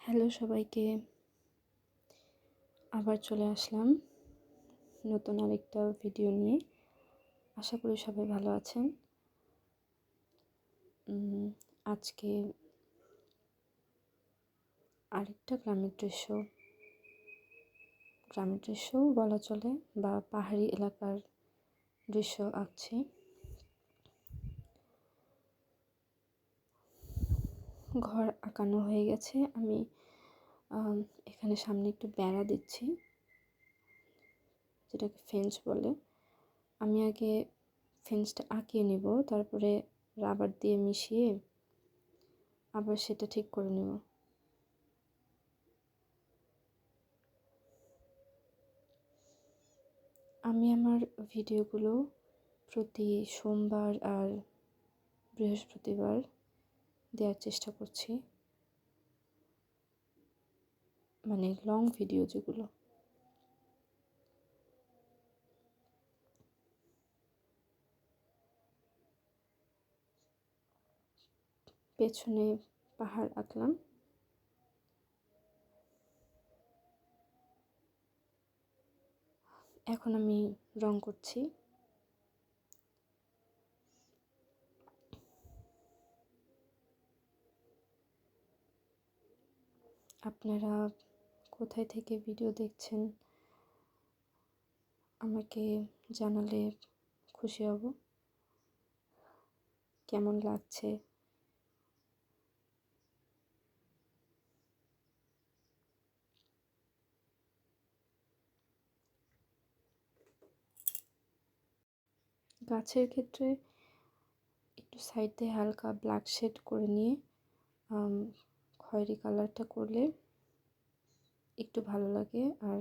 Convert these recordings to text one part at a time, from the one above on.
Hello সবাইকে, আবার চলে আসলাম নতুন আরেকটা ভিডিও নিয়ে। আশা করি সবাই ভালো আছেন। আজকে আরেকটা গ্রামের দৃশ্যও বলা চলে বা পাহাড়ি এলাকার দৃশ্য আঁকছি। ঘর আঁকানো হয়ে গেছে। আমি এখানে সামনে একটু বেড়া দিচ্ছি, যেটাকে ফেন্স বলে। আমি আগে ফেন্সটা আঁকিয়ে নিব, তারপরে রাবার দিয়ে মিশিয়ে আবার সেটা ঠিক করে নেব। আমি আমার ভিডিওগুলো প্রতি সোমবার আর বৃহস্পতিবার দেওয়ার চেষ্টা করছি, মানে লং ভিডিও যেগুলো। পেছনে পাহাড় আঁকলাম। এখন আমি রং করছি। আপনারা কোথায় থেকে ভিডিও দেখছেন আমাকে জানালে খুশি হব। কেমন লাগছে গাছের ক্ষেত্রে একটু সাইড দিয়ে হালকা ব্ল্যাক শেড করে নিয়ে খয়েরি কালারটা করলে একটু ভালো লাগে। আর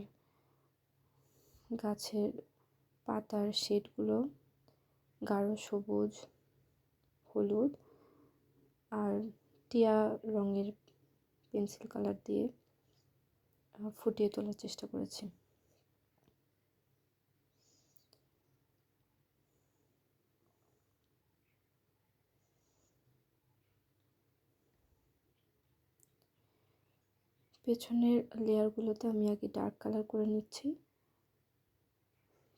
গাছের পাতার শেডগুলো গাঢ় সবুজ, হলুদ আর টিয়া রঙের পেন্সিল কালার দিয়ে ফুটিয়ে তোলার চেষ্টা করেছি। পেছনের লেয়ারগুলোতে আমি আগে ডার্ক কালার করে নিচ্ছি,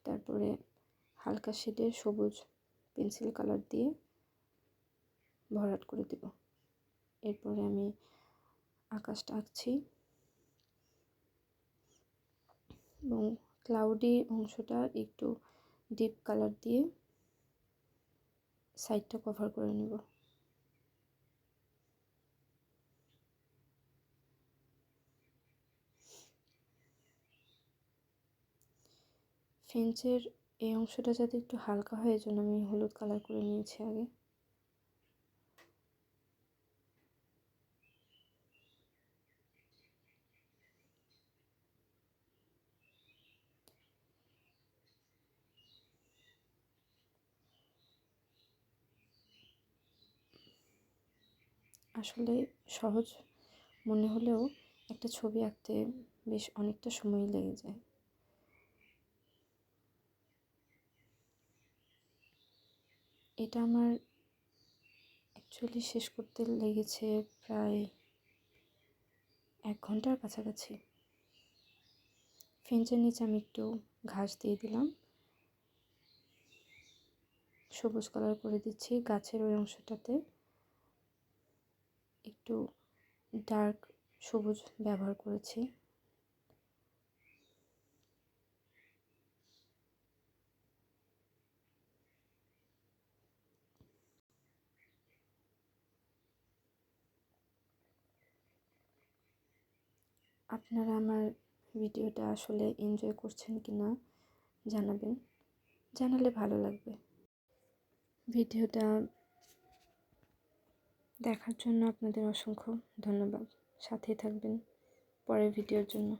তারপরে হালকা শেডের সবুজ পেন্সিল কালার দিয়ে ভরাট করে দেব। এরপরে আমি আকাশটা আঁকছি এবং ক্লাউডি অংশটা একটু ডিপ কালার দিয়ে সাইডটা কভার করে নেব। ফেন্সের এই অংশটা যাতে একটু হালকা হয়, এজন্য আমি হলুদ কালার করে নিয়েছি আগে। আসলে সহজ মনে হলেও একটা ছবি আঁকতে বেশ অনেকটা সময় লেগে যায়। এটা আমার অ্যাকচুয়ালি শেষ করতে লেগেছে প্রায় 1 ঘন্টার কাছাকাছি। ফেন্সের নিচে আমি একটু ঘাস দিয়ে দিলাম, সবুজ কালার করে দিচ্ছি। গাছের ওই অংশটাতে একটু ডার্ক সবুজ ব্যবহার করেছি। আপনারা আমার ভিডিওটা আসলে এনজয় করছেন কি না জানাবেন, জানালে ভালো লাগবে। ভিডিওটা দেখার জন্য আপনাদের অসংখ্য ধন্যবাদ। সাথেই থাকবেন পরের ভিডিওর জন্য।